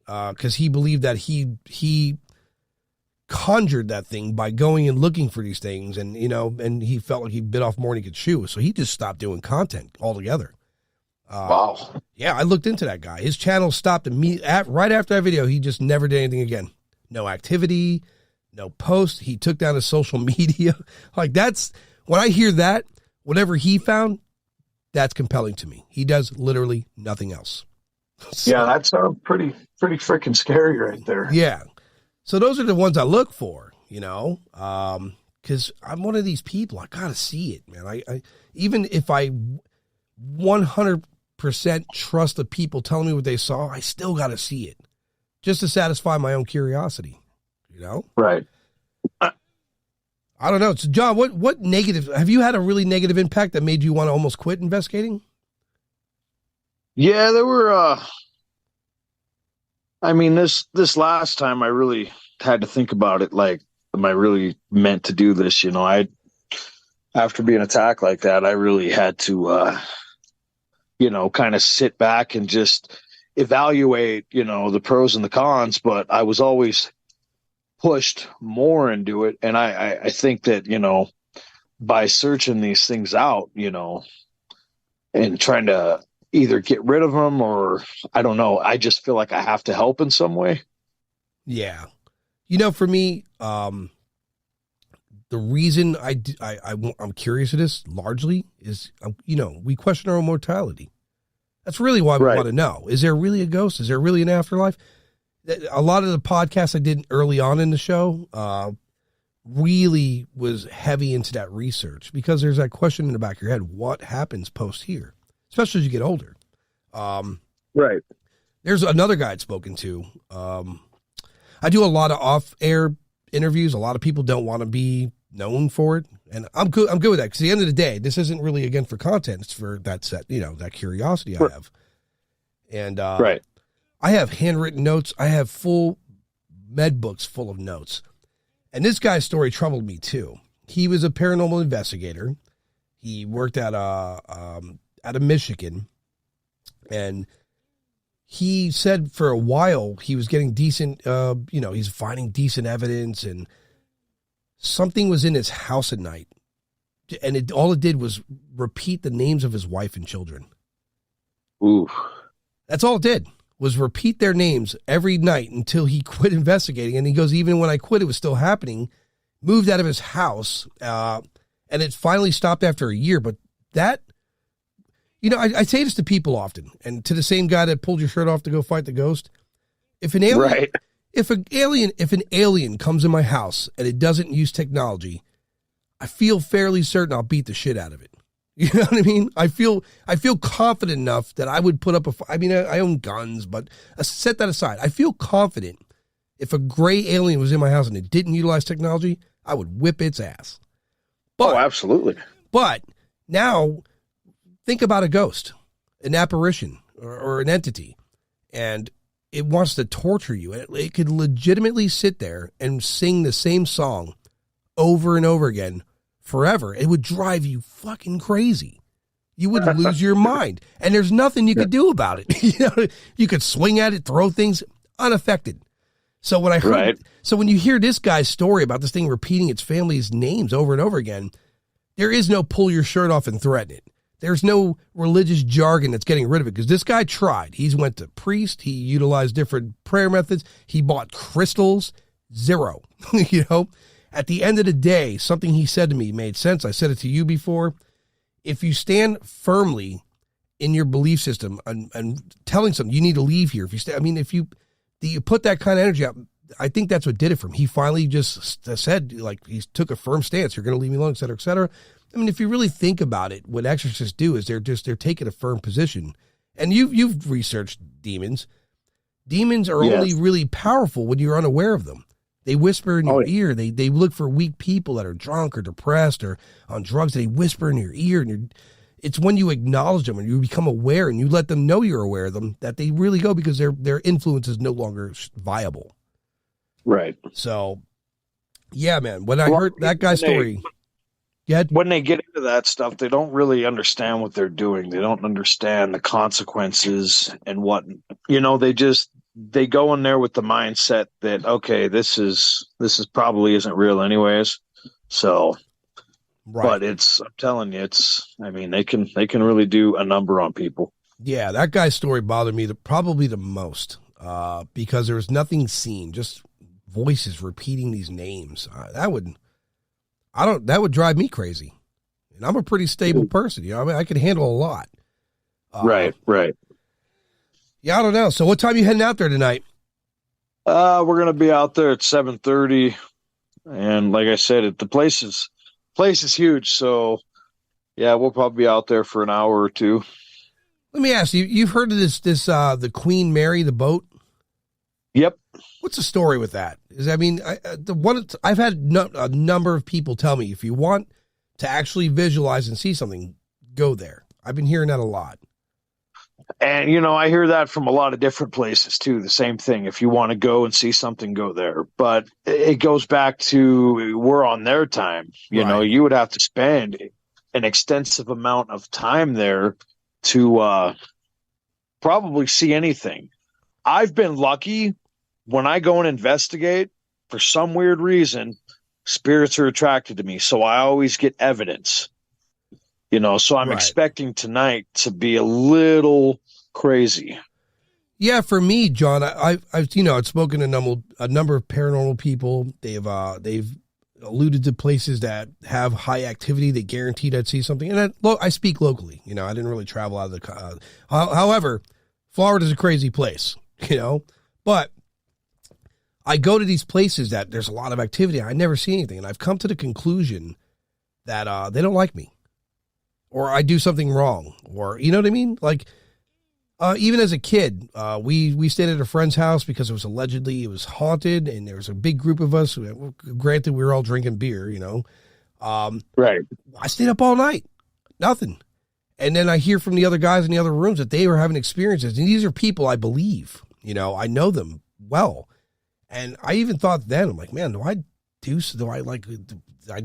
because he believed that he conjured that thing by going and looking for these things, and you know, and he felt like he bit off more than he could chew, so he just stopped doing content altogether. Wow. Yeah, I looked into that guy. His channel stopped right after that video. He just never did anything again. No activity. No post. He took down his social media. Like that's when I hear that, whatever he found, that's compelling to me. He does literally nothing else. So, yeah, that sounds pretty freaking scary right there. Yeah. So those are the ones I look for, you know, because I'm one of these people. I got to see it, man. I even if I 100% trust the people telling me what they saw, I still got to see it just to satisfy my own curiosity. You know? Right. I don't know. So, John, what negative, have you had a really negative impact that made you want to almost quit investigating? Yeah, there were, I mean, this last time I really had to think about it. Like, am I really meant to do this? You know, after being attacked like that, I really had to, you know, kind of sit back and just evaluate, you know, the pros and the cons, but I was always pushed more into it. And I think that, you know, by searching these things out, you know, and trying to either get rid of them or I don't know, I just feel like I have to help in some way. Yeah. You know, for me, the reason I'm curious of this largely is, you know, we question our own mortality. That's really why we want to know. Is there really a ghost? Is there really an afterlife? A lot of the podcasts I did early on in the show really was heavy into that research because there's that question in the back of your head, what happens post here, especially as you get older. Right. There's another guy I'd spoken to. I do a lot of off-air interviews. A lot of people don't want to be known for it. And I'm good with that because at the end of the day, this isn't really, again, for content. It's for that set, you know, that curiosity I have. And right. I have handwritten notes. I have full med books full of notes. And this guy's story troubled me too. He was a paranormal investigator. He worked out of Michigan. And he said for a while he was getting decent, you know, he's finding decent evidence and something was in his house at night. And all it did was repeat the names of his wife and children. Ooh. That's all it did. Was repeat their names every night until he quit investigating. And he goes, even when I quit, it was still happening. Moved out of his house, and it finally stopped after a year. But that I say this to people often, and to the same guy that pulled your shirt off to go fight the ghost. If an alien, Right. if an alien comes in my house and it doesn't use technology, I feel fairly certain I'll beat the shit out of it. You know what I mean? I feel confident enough that I would put up I own guns, but set that aside. I feel confident if a gray alien was in my house and it didn't utilize technology, I would whip its ass. But, Absolutely. But now think about a ghost, an apparition, or an entity, and it wants to torture you. It could legitimately sit there and sing the same song over and over again forever. It would drive you fucking crazy. You would lose your mind. And there's nothing you could do about it. You could swing at it, throw things unaffected. So when I heard, so when you hear this guy's story about this thing repeating its family's names over and over again, there is no pull your shirt off and threaten it. There's no religious jargon that's getting rid of it, because this guy tried. He's went to priest. He utilized different prayer methods. He bought crystals. Zero. At the end of the day, something he said to me made sense. I said it to you before. If you stand firmly in your belief system and telling something, you need to leave here. If you put that kind of energy out, I think that's what did it for him. He finally just said, like, he took a firm stance. You're going to leave me alone, et cetera, et cetera. I mean, if you really think about it, what exorcists do is they're taking a firm position. And you've researched demons. Demons are only really powerful when you're unaware of them. They whisper in your ear. They look for weak people that are drunk or depressed or on drugs. They whisper in your ear, and it's when you acknowledge them and you become aware and you let them know you're aware of them that they really go, because their influence is no longer viable. Right. So, yeah, man. When I heard that guy's story. When they get into that stuff, they don't really understand what they're doing. They don't understand the consequences and what, they go in there with the mindset that, okay, this is probably isn't real anyways. So, but I'm telling you, they can really do a number on people. Yeah. That guy's story bothered me probably the most, because there was nothing seen, just voices repeating these names. That would drive me crazy. And I'm a pretty stable person. I can handle a lot. Right. Yeah, I don't know. So what time are you heading out there tonight? We're going to be out there at 7:30. And like I said, the place is huge. So yeah, we'll probably be out there for an hour or two. Let me ask you, you've heard of this, the Queen Mary, the boat? Yep. What's the story with that? I've had a number of people tell me, if you want to actually visualize and see something, go there. I've been hearing that a lot. And, I hear that from a lot of different places too. The same thing. If you want to go and see something, go there. But it goes back to, we're on their time. You would have to spend an extensive amount of time there to probably see anything. I've been lucky. When I go and investigate, for some weird reason, spirits are attracted to me. So I always get evidence, so I'm expecting tonight to be a little crazy. Yeah. For me, John, I've spoken to a number of paranormal people. They've alluded to places that have high activity. They guaranteed I'd see something. And I speak locally, I didn't really travel out of the, however, Florida's a crazy place, but I go to these places that there's a lot of activity. I never see anything. And I've come to the conclusion that they don't like me, or I do something wrong, or, you know what I mean? Like, even as a kid, we stayed at a friend's house because it was haunted, and there was a big group of us. Granted, we were all drinking beer, Right. I stayed up all night. Nothing. And then I hear from the other guys in the other rooms that they were having experiences. And these are people I believe, I know them well. And I even thought then, I'm like, man, did I do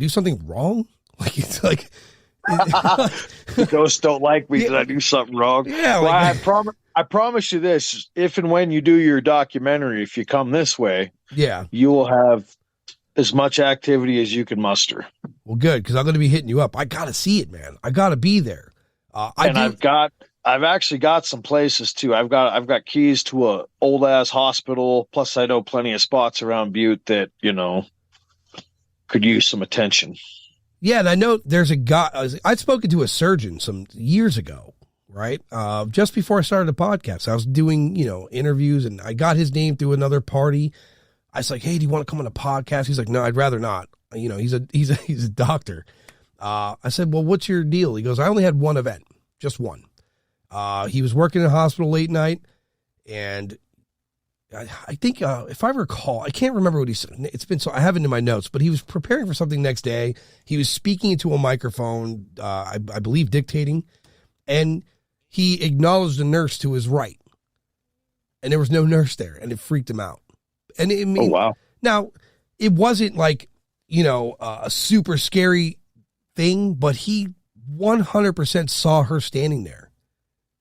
something wrong? Like, it's like, the ghosts don't like me. Did I do something wrong? Yeah. Well, I promise you this, if and when you do your documentary, if you come this way, you will have as much activity as you can muster. Well, good. Cause I'm going to be hitting you up. I got to see it, man. I got to be there. I've actually got some places too. I've got keys to a old ass hospital. Plus I know plenty of spots around Butte that, could use some attention. Yeah. And I know there's a guy, I'd spoken to a surgeon some years ago, right? Just before I started the podcast, I was doing, interviews, and I got his name through another party. I was like, "Hey, do you want to come on the podcast?" He's like, "No, I'd rather not." He's a doctor. I said, "Well, what's your deal?" He goes, "I only had one event, just one." He was working in a hospital late night, and I think, if I recall, I can't remember what he said. It's been so, I have it in my notes, but he was preparing for something next day. He was speaking into a microphone, I believe dictating, and he acknowledged a nurse to his right, and there was no nurse there, and it freaked him out. And oh, wow. Now, it wasn't like, a super scary thing, but he 100% saw her standing there.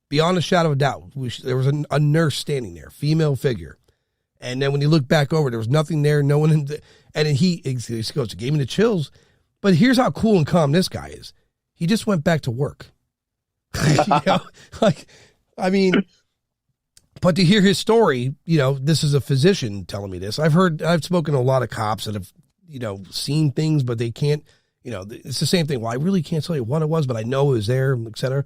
Beyond a shadow of a doubt, there was a nurse standing there, female figure. And then when he looked back over, there was nothing there, no one. And then he goes, it gave me the chills. But here's how cool and calm this guy is. He just went back to work. But to hear his story, this is a physician telling me this. I've spoken to a lot of cops that have, seen things, but they can't, it's the same thing. Well, I really can't tell you what it was, but I know it was there, et cetera.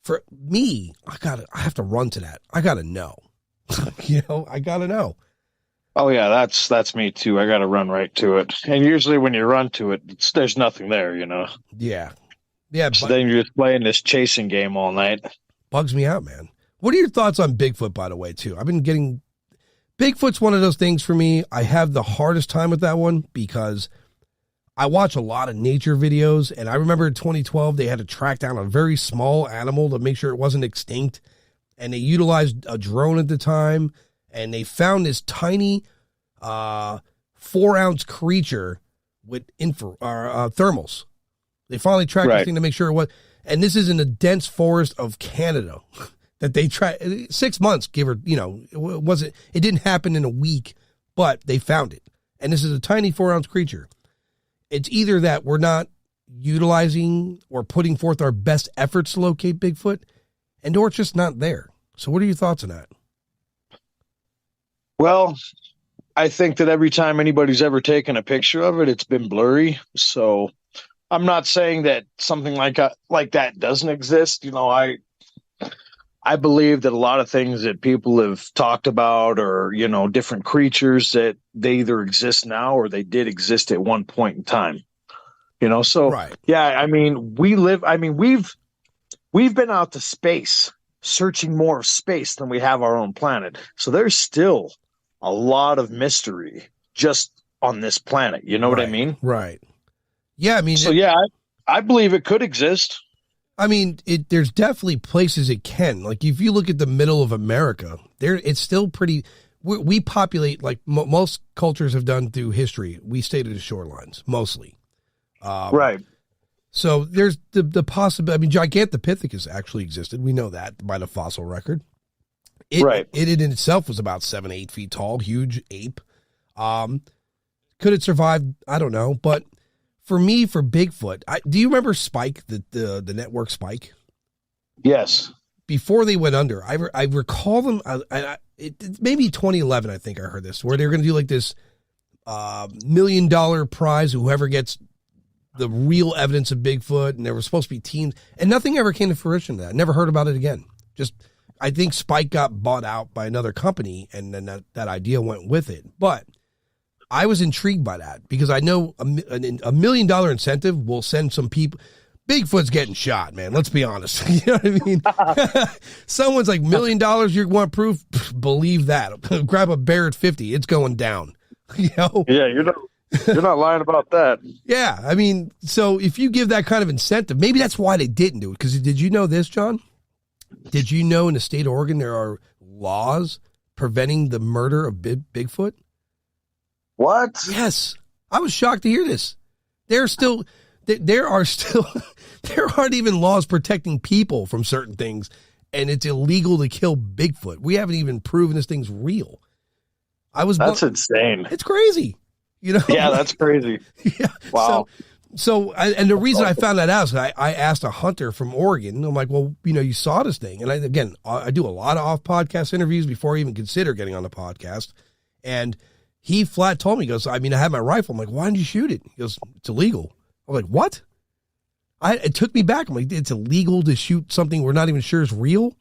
For me, I have to run to that. I got to know, I got to know. Oh yeah. That's me too. I got to run right to it. And usually when you run to it, there's nothing there, Yeah. Yeah. So then you're just playing this chasing game all night. Bugs me out, man. What are your thoughts on Bigfoot, by the way, too? Bigfoot's one of those things for me. I have the hardest time with that one because I watch a lot of nature videos, and I remember in 2012, they had to track down a very small animal to make sure it wasn't extinct, and they utilized a drone at the time, and they found this tiny 4-ounce creature with thermals. They finally tracked this thing to make sure it was, and this is in the dense forest of Canada. That they tried 6 months, it didn't happen in a week, but they found it. And this is a tiny 4-ounce creature. It's either that we're not utilizing or putting forth our best efforts to locate Bigfoot, or it's just not there. So what are your thoughts on that? Well, I think that every time anybody's ever taken a picture of it, it's been blurry. So I'm not saying that something like that doesn't exist. I believe that a lot of things that people have talked about or, different creatures that they either exist now or they did exist at one point in time, so right. Yeah, we've been out to space searching more of space than we have our own planet. So there's still a lot of mystery just on this planet. You know what I mean? Right. Yeah. I believe it could exist. There's definitely places it can. Like if you look at the middle of America, it's still pretty. We populate like most cultures have done through history. We stay to the shorelines mostly, right? So there's the possibility. Gigantopithecus actually existed. We know that by the fossil record. It in itself was about 7-8 feet tall, huge ape. Could it survive? I don't know, but. For me, for Bigfoot, do you remember Spike, the network Spike? Yes. Before they went under, I recall them. Maybe 2011, I think I heard this, where they're going to do like this $1 million prize, whoever gets the real evidence of Bigfoot, and there were supposed to be teams, and nothing ever came to fruition. That never heard about it again. I think Spike got bought out by another company, and then that idea went with it, but. I was intrigued by that because I know a $1 million incentive will send some people. Bigfoot's getting shot, man. Let's be honest. You know what I mean? Someone's like $1 million. You want proof? Believe that. Grab a bear at 50. It's going down. Yeah, you're not lying about that. Yeah, so if you give that kind of incentive, maybe that's why they didn't do it. Because did you know this, John? Did you know in the state of Oregon there are laws preventing the murder of Bigfoot? What? Yes. I was shocked to hear this. There aren't even laws protecting people from certain things, and it's illegal to kill Bigfoot. We haven't even proven this thing's real. That's insane. It's crazy. Yeah, that's crazy. Yeah. Wow. So the reason I found that out is I asked a hunter from Oregon, and I'm like, well, you saw this thing. And I do a lot of off-podcast interviews before I even consider getting on the podcast. And he flat told me, he goes, I had my rifle. I'm like, why didn't you shoot it? He goes, it's illegal. I'm like, what? It took me back. I'm like, it's illegal to shoot something we're not even sure is real.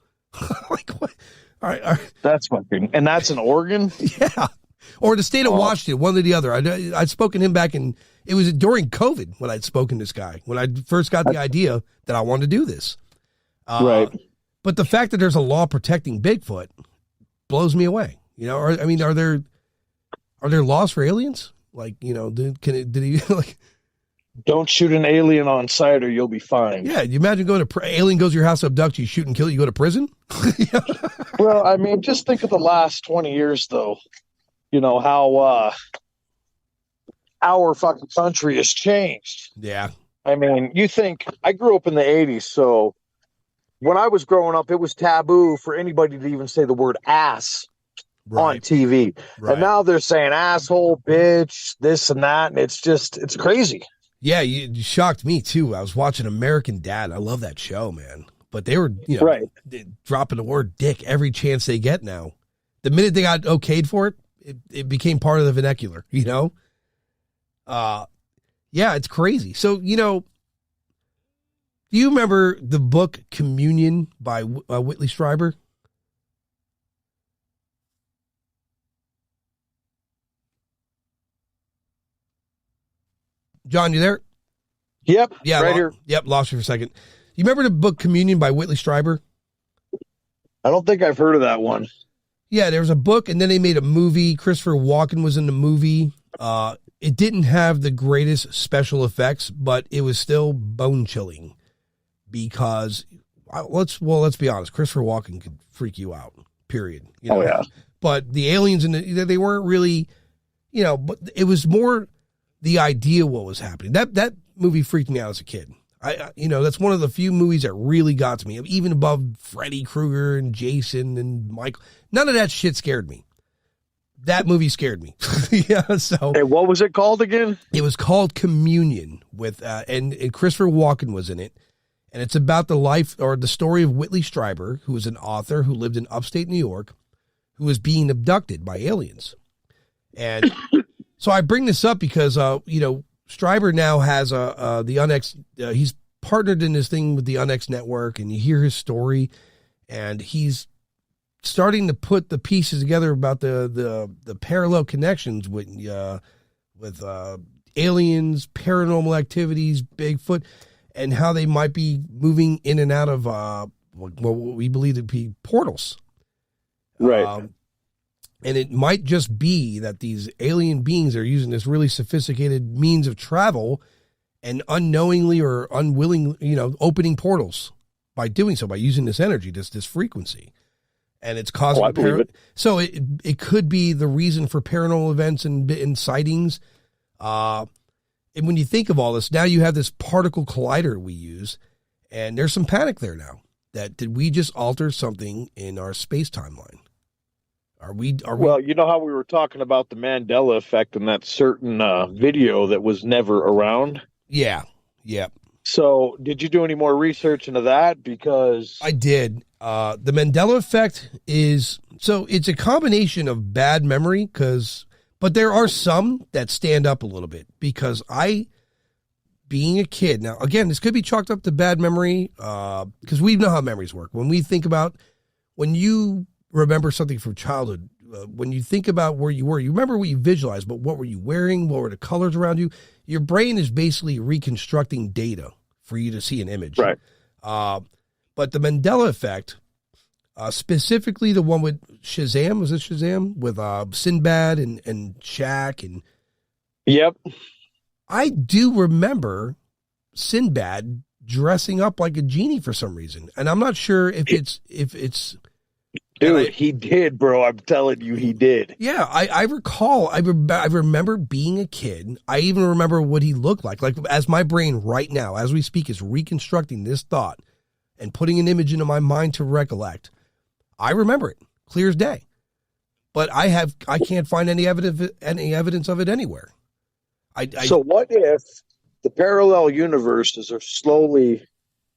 Like what? All right. That's fucking, and that's in Oregon. Yeah. Or the state of Washington, one or the other. I'd spoken to him back in, it was during COVID when I'd spoken to this guy, when I first got the idea that I wanted to do this. Right. But the fact that there's a law protecting Bigfoot blows me away. You know, are there laws for aliens? Like, you know, did he like? Don't shoot an alien on sight or you'll be fine. Yeah, you imagine going to alien goes to your house, abducts you, shoot and kill you, go to prison. Well, I mean, just think of the last 20 years, though. You know how our fucking country has changed. Yeah. I mean, you think I grew up in the 80s, so when I was growing up, it was taboo for anybody to even say the word ass on TV. Right. And now they're saying asshole, bitch, this and that, and it's crazy. Yeah, you shocked me too. I was watching American Dad. I love that show, man. But they were, you know, dropping the word dick every chance they get now. The minute they got okayed for it, it became part of the vernacular, you know? Yeah, it's crazy. So, you know, do you remember the book Communion by Whitley Strieber? John, you there? Yep. Yeah, right here. Yep, lost you for a second. You remember the book Communion by Whitley Strieber? I don't think I've heard of that one. Yeah, there was a book, and then they made a movie. Christopher Walken was in the movie. It didn't have the greatest special effects, but it was still bone-chilling because, let's be honest, Christopher Walken could freak you out, period. You know? Oh, yeah. But the aliens, they weren't really, you know, but it was more the idea what was happening. That movie freaked me out as a kid. You know, that's one of the few movies that really got to me, even above Freddy Krueger and Jason and Michael. None of that shit scared me. That movie scared me. Yeah. So, hey, what was it called again? It was called Communion with, and Christopher Walken was in it. And it's about the life or the story of Whitley Strieber, who was an author who lived in upstate New York, who was being abducted by aliens. And so I bring this up because, you know, Strieber now has the Unex. He's partnered in this thing with the Unex network, and you hear his story, and he's starting to put the pieces together about the parallel connections with aliens, paranormal activities, Bigfoot, and how they might be moving in and out of what we believe to be portals. Right. And it might just be that these alien beings are using this really sophisticated means of travel and unknowingly or unwillingly, you know, opening portals by doing so, by using this energy, this frequency. And it's causing so it could be the reason for paranormal events and sightings. And when you think of all this, now you have this particle collider we use, and there's some panic there now. Did we just alter something in our space timeline? Are we? Well, you know how we were talking about the Mandela effect and that certain video that was never around? Yeah. Yeah. So did you do any more research into that? Because I did. The Mandela effect it's a combination of bad memory but there are some that stand up a little bit because being a kid, now again, this could be chalked up to bad memory because we know how memories work. When you remember something from childhood, when you think about where you were, you remember what you visualized, but what were you wearing? What were the colors around you? Your brain is basically reconstructing data for you to see an image. Right. But the Mandela effect, specifically the one with Shazam, was it Shazam? With Sinbad and Shaq and. Yep. I do remember Sinbad dressing up like a genie for some reason. And I'm not sure if it's. Dude, he did, bro. I'm telling you, he did. Yeah, I recall. I remember being a kid. I even remember what he looked like. Like as my brain right now, as we speak, is reconstructing this thought and putting an image into my mind to recollect. I remember it clear as day, but I can't find any evidence of it anywhere. So what if the parallel universes are slowly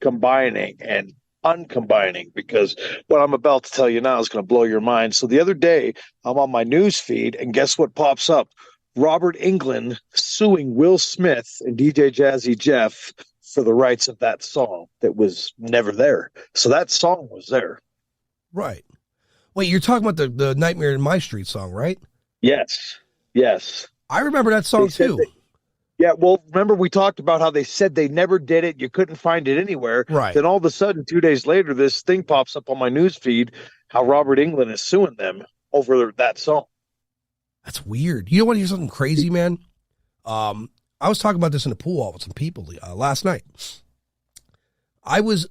combining and uncombining, because what I'm about to tell you now is going to blow your mind. So the other day, I'm on my news feed, and guess what pops up? Robert Englund suing Will Smith and DJ Jazzy Jeff for the rights of that song that was never there. So that song was there. Right. Wait, you're talking about the Nightmare in My Street song, right? Yes. Yes. I remember that song too. Yeah, well, remember we talked about how they said they never did it. You couldn't find it anywhere. Right. Then all of a sudden, 2 days later, this thing pops up on my news feed, how Robert Englund is suing them over that song. That's weird. You know what? Here's something crazy, man. I was talking about this in the pool hall with some people last night. I was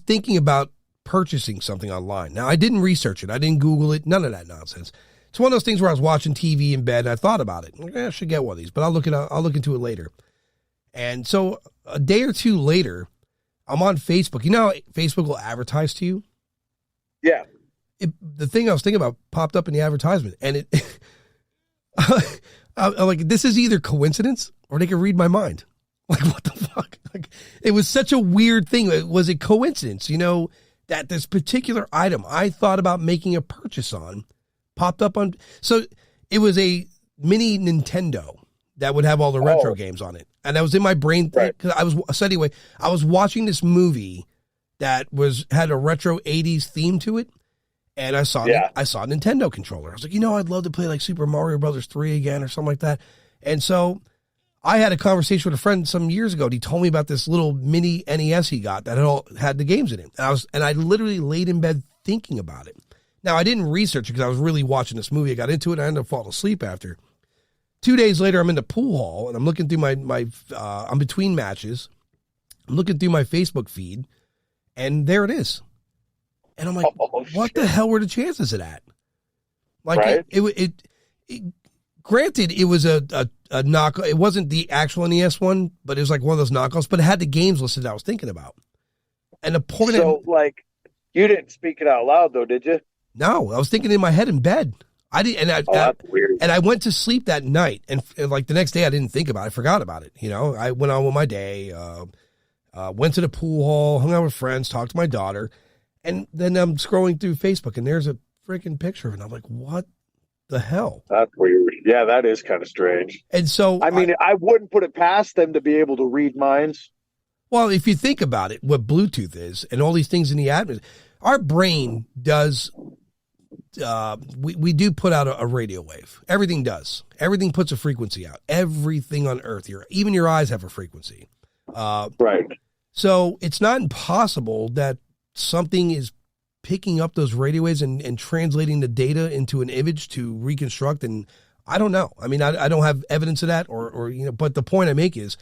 thinking about purchasing something online. Now, I didn't research it. I didn't Google it. None of that nonsense. It's one of those things where I was watching TV in bed and I thought about it. I should get one of these, but I'll look into it later. And so a day or two later, I'm on Facebook. You know how Facebook will advertise to you? Yeah. The thing I was thinking about popped up in the advertisement, and I'm like, this is either coincidence or they can read my mind. Like, what the fuck? Like, it was such a weird thing. Was it coincidence, that this particular item I thought about making a purchase on popped up on? So it was a mini Nintendo that would have all the retro games on it. And that was in my brain. Right. So anyway, I was watching this movie that had a retro 80s theme to it. And I saw a Nintendo controller. I was like, I'd love to play like Super Mario Brothers 3 again or something like that. And so I had a conversation with a friend some years ago. And he told me about this little mini NES he got that had the games in it. And I literally laid in bed thinking about it. Now, I didn't research it because I was really watching this movie. I got into it. I ended up falling asleep after. 2 days later, I'm in the pool hall and I'm looking through I'm between matches. I'm looking through my Facebook feed and there it is. And I'm like, what the hell were the chances of that? Like, right? Granted, it was a knockoff. It wasn't the actual NES one, but it was like one of those knockoffs. But it had the games listed that I was thinking about. And the point. So, you didn't speak it out loud, though, did you? No, I was thinking in my head in bed. I didn't. That's weird. And I went to sleep that night, and like the next day, I didn't think about it. I forgot about it. I went on with my day. Went to the pool hall, hung out with friends, talked to my daughter. And then I'm scrolling through Facebook, and there's a freaking picture of it. And I'm like, what the hell? That's weird. Yeah, that is kind of strange. And so, I wouldn't put it past them to be able to read minds. Well, if you think about it, what Bluetooth is and all these things in the atmosphere, our brain does, we do put out a radio wave. Everything does. Everything puts a frequency out. Everything on Earth, even your eyes have a frequency. Right. So it's not impossible that something is picking up those radio waves and translating the data into an image to reconstruct. And I don't know. I mean, I don't have evidence of that but the point I make is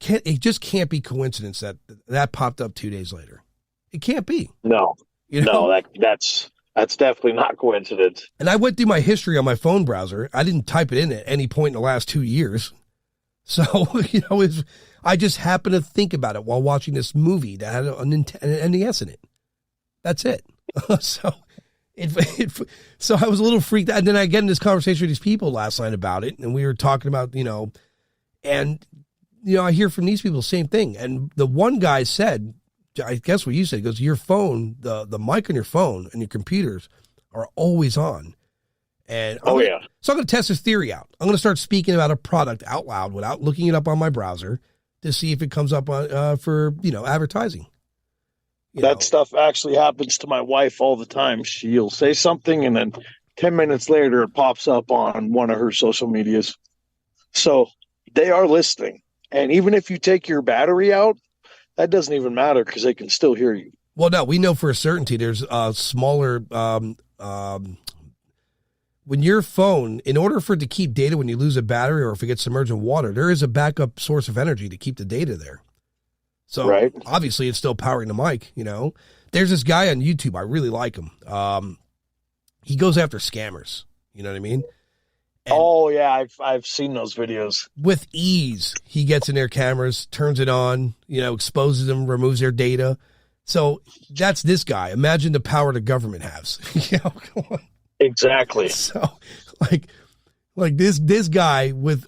it just can't be coincidence that popped up 2 days later. It can't be. No, that's definitely not coincidence. And I went through my history on my phone browser. I didn't type it in at any point in the last 2 years. So, I just happened to think about it while watching this movie that had an NES in it. That's it. So I was a little freaked out. And then I get in this conversation with these people last night about it. And we were talking about, I hear from these people the same thing. And the one guy said, I guess what you said, goes, your phone, the mic on your phone and your computers are always on. And so I'm going to test this theory out. I'm going to start speaking about a product out loud without looking it up on my browser to see if it comes up on for advertising. That stuff actually happens to my wife all the time. She'll say something and then 10 minutes later it pops up on one of her social medias. So they are listening. And even if you take your battery out, that doesn't even matter because they can still hear you. Well, no, we know for a certainty there's smaller when your phone, in order for it to keep data when you lose a battery or if it gets submerged in water, there is a backup source of energy to keep the data there. So obviously it's still powering the mic, There's this guy on YouTube. I really like him. He goes after scammers. You know what I mean? And I've seen those videos. With ease, he gets in their cameras, turns it on, exposes them, removes their data. So that's this guy. Imagine the power the government has. Come on. Exactly. So like this guy with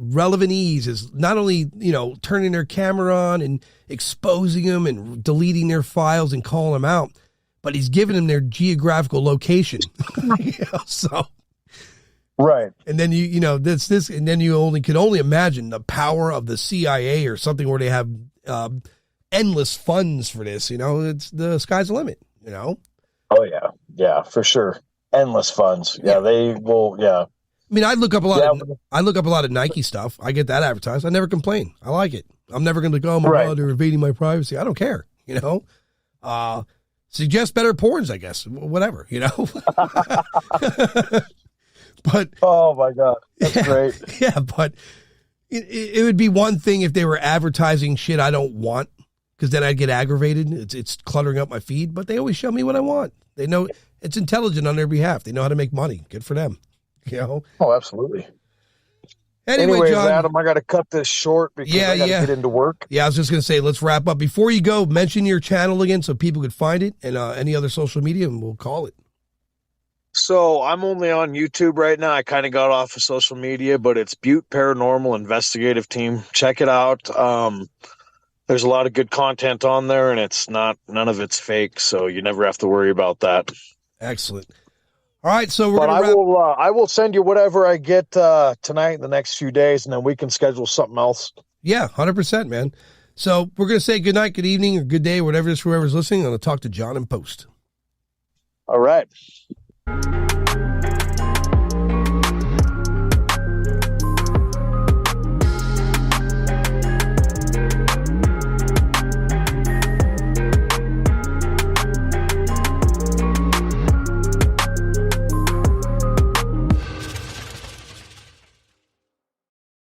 relevant ease is not only, turning their camera on and exposing them and deleting their files and calling them out, but he's giving them their geographical location. So Right. And then you know, this, and then you can only imagine the power of the CIA or something where they have endless funds for this. You know, it's the sky's the limit. You know. Oh yeah, yeah, for sure. Endless funds. Yeah, they will. Yeah. I mean, I look up a lot of Nike stuff. I get that advertised. I never complain. I like it. I'm never going to go, oh my God, they're invading my privacy. I don't care. You know. Suggest better porns, I guess. Whatever. You know. But oh my God, that's great. Yeah, but it would be one thing if they were advertising shit I don't want, because then I'd get aggravated. It's cluttering up my feed. But they always show me what I want. They know it's intelligent on their behalf. They know how to make money. Good for them. You know. Oh, absolutely. Anyway, John, Adam, I got to got this short because I got to get into work. Yeah, I was just going to say, let's wrap up. Before you go, mention your channel again so people could find it, and any other social media, and we'll call it. So I'm only on YouTube right now. I kind of got off of social media, but it's Butte Paranormal Investigative Team. Check it out. There's a lot of good content on there, and none of it's fake, so you never have to worry about that. Excellent. All right, so I will send you whatever I get tonight in the next few days, and then we can schedule something else. Yeah, 100%, man. So we're going to say good night, good evening, or good day, whatever it is, whoever's listening. I'm going to talk to John in post. All right.